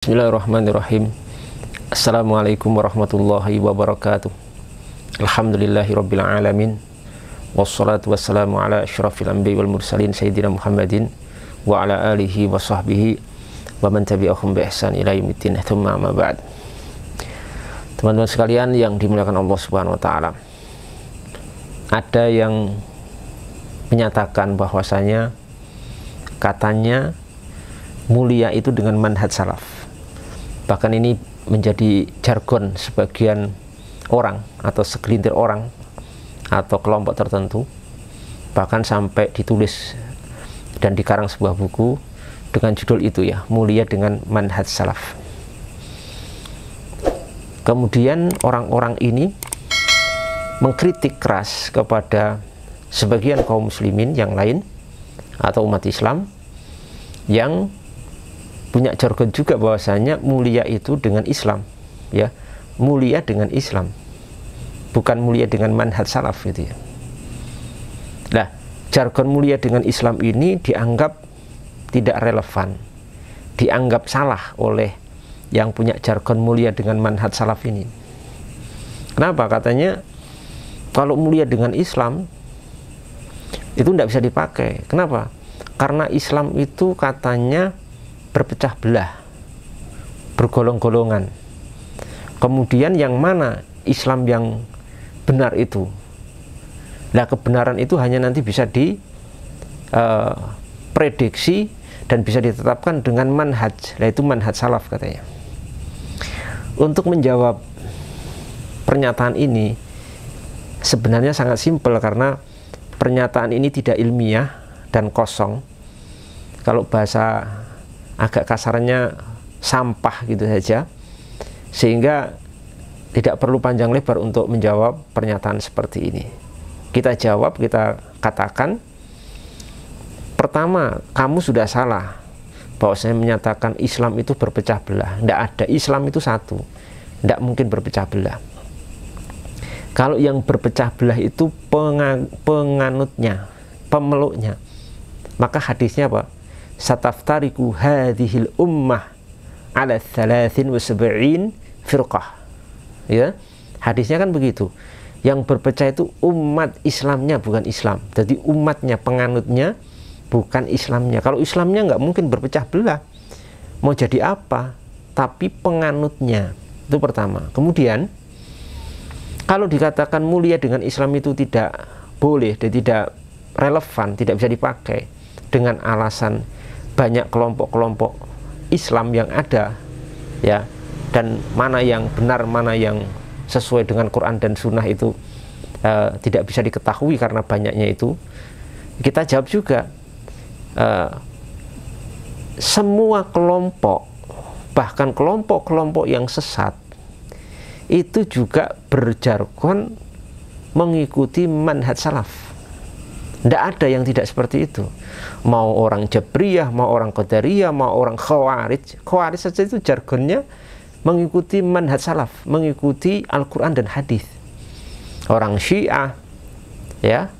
Bismillahirrahmanirrahim. Assalamualaikum warahmatullahi wabarakatuh. Alhamdulillahirabbil alamin. Wassalatu wassalamu ala asyrafil anbiya'i wal mursalin sayyidina Muhammadin wa ala alihi wa sahbihi wa man tabi'ahum bi ihsan ila yaumiddin. Tsumma amma ba'd. Teman-teman sekalian yang dimuliakan Allah Subhanahu wa taala. Ada yang menyatakan bahwasanya katanya mulia itu dengan manhaj salaf. Bahkan ini menjadi jargon sebagian orang atau segelintir orang atau kelompok tertentu, bahkan sampai ditulis dan dikarang sebuah buku dengan judul itu ya, mulia dengan manhaj salaf. Kemudian orang-orang ini mengkritik keras kepada sebagian kaum muslimin yang lain atau umat Islam yang punya jargon juga bahwasanya mulia itu dengan Islam, ya, mulia dengan Islam, bukan mulia dengan manhaj salaf gitu ya. Nah, jargon mulia dengan Islam ini dianggap tidak relevan, dianggap salah oleh yang punya jargon mulia dengan manhaj salaf ini. Kenapa? Katanya kalau mulia dengan Islam itu tidak bisa dipakai. Kenapa? Karena Islam itu katanya berpecah belah, bergolong-golongan. Kemudian yang mana Islam yang benar itu? Nah, kebenaran itu hanya nanti bisa diprediksi dan bisa ditetapkan dengan manhaj, yaitu manhaj salaf katanya. Untuk menjawab pernyataan ini sebenarnya sangat simpel, karena pernyataan ini tidak ilmiah dan kosong. Kalau bahasa agak kasarnya sampah gitu saja, sehingga tidak perlu panjang lebar untuk menjawab pernyataan seperti ini. Kita jawab, kita katakan, pertama, kamu sudah salah bahwa saya menyatakan Islam itu berpecah belah. Tidak ada, Islam itu satu, tidak mungkin berpecah belah. Kalau yang berpecah belah itu penganutnya, pemeluknya, maka hadisnya apa? Sataftariku hadhil ummah ala 73 firqah. Ya, hadisnya kan begitu. Yang berpecah itu umat Islamnya, bukan Islam. Jadi umatnya, penganutnya, bukan Islamnya. Kalau Islamnya nggak mungkin berpecah belah, mau jadi apa? Tapi penganutnya, itu pertama. Kemudian kalau dikatakan mulia dengan Islam itu tidak boleh dan tidak relevan, tidak bisa dipakai dengan alasan banyak kelompok-kelompok Islam yang ada, ya, dan mana yang benar, mana yang sesuai dengan Quran dan Sunnah itu tidak bisa diketahui karena banyaknya itu. Kita jawab juga, semua kelompok, bahkan kelompok-kelompok yang sesat, itu juga berjargon mengikuti manhaj salaf. Tidak ada yang tidak seperti itu. Mau orang Jabriyah, mau orang Qadariyah, mau orang Khawarij. Khawarij saja itu jargonnya mengikuti manhaj salaf, mengikuti Al-Quran dan hadis. Orang Syiah, ya,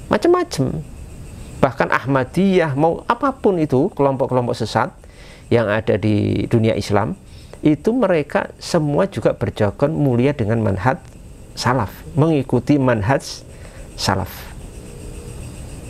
macam-macam. Bahkan Ahmadiyah, mau apapun itu, kelompok-kelompok sesat yang ada di dunia Islam, itu mereka semua juga berjargon mulia dengan manhaj salaf, mengikuti manhaj salaf.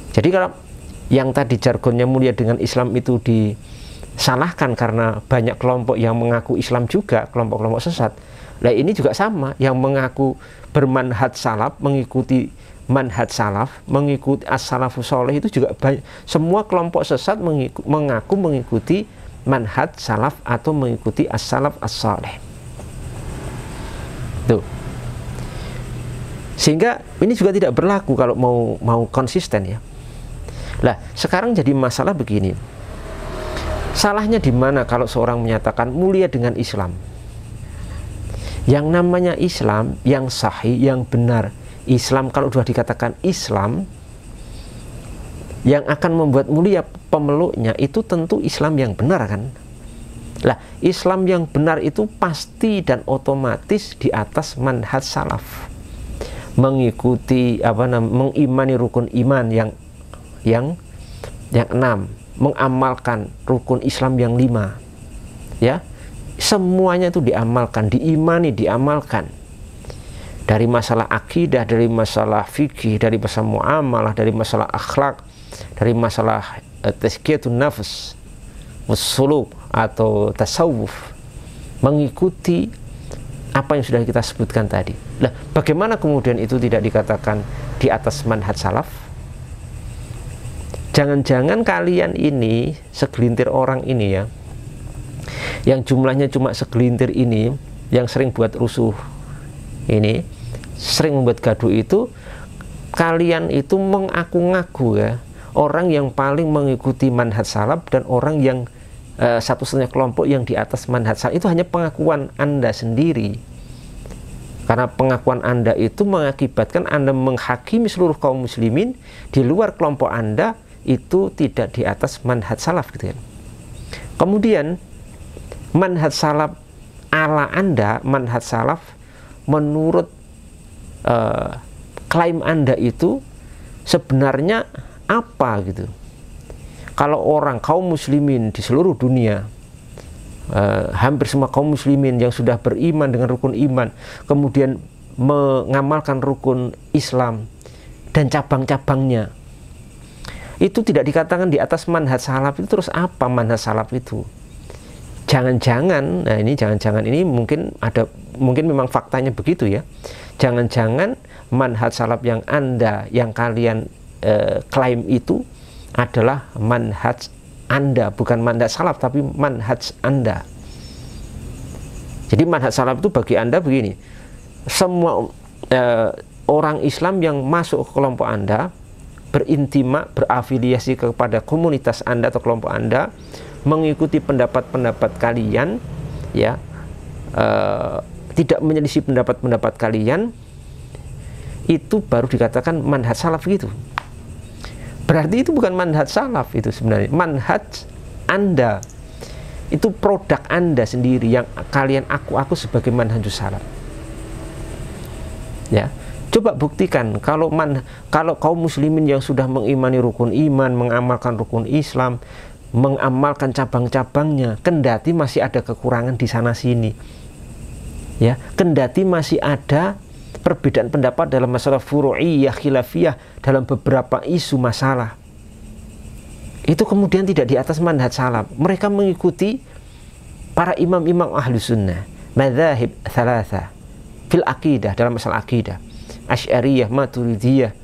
Jadi kalau yang tadi jargonnya mulia dengan Islam itu disalahkan karena banyak kelompok yang mengaku Islam juga, kelompok-kelompok sesat. Nah, ini juga sama, yang mengaku bermanhaj salaf, mengikuti manhaj salaf, mengikuti as-salafus sholeh, itu juga banyak. Semua kelompok sesat mengaku mengikuti manhaj salaf atau mengikuti as-salaf as-sholeh. Tuh. Sehingga ini juga tidak berlaku kalau mau konsisten, ya. Lah, sekarang jadi masalah begini. Salahnya di mana kalau seorang menyatakan mulia dengan Islam? Yang namanya Islam yang sahih, yang benar. Islam, kalau sudah dikatakan Islam, yang akan membuat mulia pemeluknya itu tentu Islam yang benar, kan? Lah, Islam yang benar itu pasti dan otomatis di atas manhaj salaf. Mengikuti mengimani rukun iman yang 6, mengamalkan rukun Islam yang 5, ya, semuanya itu diamalkan, diimani, diamalkan. Dari masalah akidah, dari masalah fikih, dari masalah muamalah, dari masalah akhlak, dari masalah tazkiyatun nafs, wassuluk atau tasawuf, mengikuti apa yang sudah kita sebutkan tadi. Nah, bagaimana kemudian itu tidak dikatakan di atas manhaj salaf? Jangan-jangan kalian ini, segelintir orang ini ya, yang jumlahnya cuma segelintir ini, yang sering buat rusuh ini, sering membuat gaduh itu, kalian itu mengaku-ngaku ya, orang yang paling mengikuti manhaj salaf dan orang yang satu-satunya kelompok yang di atas manhaj salaf. Itu hanya pengakuan Anda sendiri. Karena pengakuan Anda itu mengakibatkan Anda menghakimi seluruh kaum muslimin di luar kelompok Anda itu tidak di atas manhaj salaf gitu kan. Kemudian manhaj salaf ala Anda, manhaj salaf menurut klaim Anda itu sebenarnya apa gitu. Kalau orang kaum muslimin di seluruh dunia, hampir semua kaum muslimin yang sudah beriman dengan rukun iman, kemudian mengamalkan rukun Islam dan cabang-cabangnya, itu tidak dikatakan di atas manhaj salaf, itu terus apa manhaj salaf itu? Jangan-jangan, nah ini jangan-jangan ini mungkin memang faktanya begitu ya. Jangan-jangan manhaj salaf yang Anda, yang kalian klaim itu adalah manhaj Anda, bukan manhaj salaf tapi manhaj Anda. Jadi manhaj salaf itu bagi Anda begini, semua orang Islam yang masuk ke kelompok Anda, berintimak, berafiliasi kepada komunitas Anda atau kelompok Anda, mengikuti pendapat-pendapat kalian ya, tidak menyelisih pendapat-pendapat kalian, itu baru dikatakan manhaj salaf gitu. Berarti itu bukan manhaj salaf, itu sebenarnya manhaj Anda, itu produk Anda sendiri yang kalian aku sebagai manhajus salaf ya. Coba buktikan kalau kaum muslimin yang sudah mengimani rukun iman, mengamalkan rukun Islam, mengamalkan cabang-cabangnya, kendati masih ada kekurangan di sana sini ya, kendati masih ada perbedaan pendapat dalam masalah furu'iyah, khilafiyah, dalam beberapa isu masalah, itu kemudian tidak di atas manhaj salaf. Mereka mengikuti para imam-imam ahlu sunnah, madzahib thalatha fil aqidah, dalam masalah aqidah, Asy'ariyah, Maturidiyah,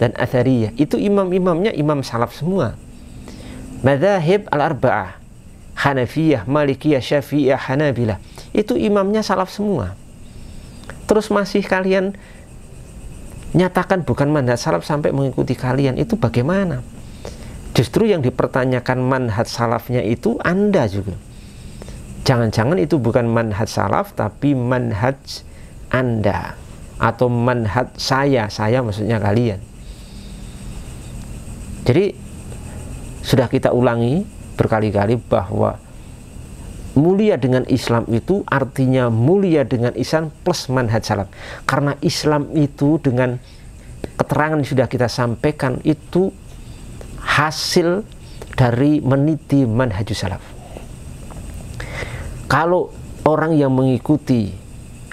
dan Athariyah. Itu imam-imamnya imam salaf semua. Madzahib al-arba'ah, Hanafiyah, Malikiyah, Syafi'iyah, Hanabilah, itu imamnya salaf semua. Terus masih kalian nyatakan bukan manhaj salaf sampai mengikuti kalian, itu bagaimana? Justru yang dipertanyakan manhaj salafnya itu Anda juga. Jangan-jangan itu bukan manhaj salaf tapi manhaj Anda, atau manhaj saya maksudnya kalian. Jadi sudah kita ulangi berkali-kali bahwa mulia dengan Islam itu artinya mulia dengan Islam plus manhaj salaf. Karena Islam itu dengan keterangan yang sudah kita sampaikan itu hasil dari meniti manhajus salaf. Kalau orang yang mengikuti,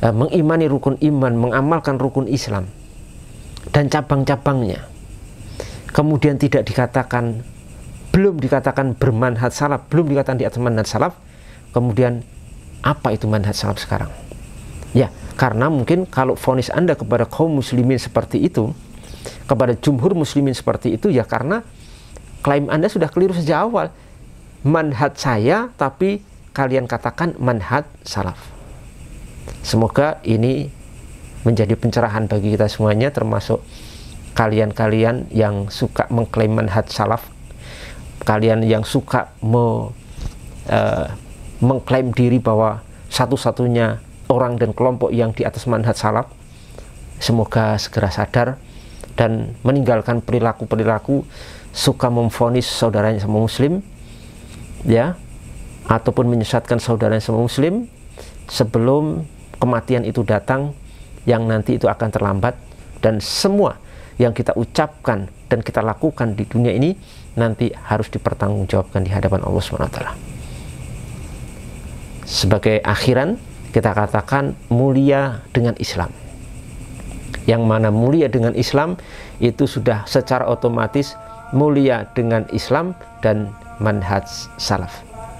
mengimani rukun iman, mengamalkan rukun Islam dan cabang-cabangnya, kemudian tidak dikatakan, belum dikatakan bermanhaj salaf, belum dikatakan di atas manhaj salaf, kemudian apa itu manhaj salaf sekarang? Ya, karena mungkin kalau vonis Anda kepada kaum muslimin seperti itu, kepada jumhur muslimin seperti itu, ya karena klaim Anda sudah keliru sejak awal. Manhaj saya, tapi kalian katakan manhaj salaf. Semoga ini menjadi pencerahan bagi kita semuanya, termasuk kalian-kalian yang suka mengklaim manhaj salaf, kalian yang suka mengklaim diri bahwa satu-satunya orang dan kelompok yang di atas manhaj salaf. Semoga segera sadar dan meninggalkan perilaku-perilaku suka memvonis saudaranya sama muslim ya, ataupun menyesatkan saudaranya sama muslim sebelum kematian itu datang, yang nanti itu akan terlambat, dan semua yang kita ucapkan dan kita lakukan di dunia ini nanti harus dipertanggungjawabkan di hadapan Allah SWT. Sebagai akhiran kita katakan mulia dengan Islam. Yang mana mulia dengan Islam itu sudah secara otomatis mulia dengan Islam dan manhaj salaf.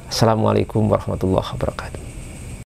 Assalamualaikum warahmatullahi wabarakatuh.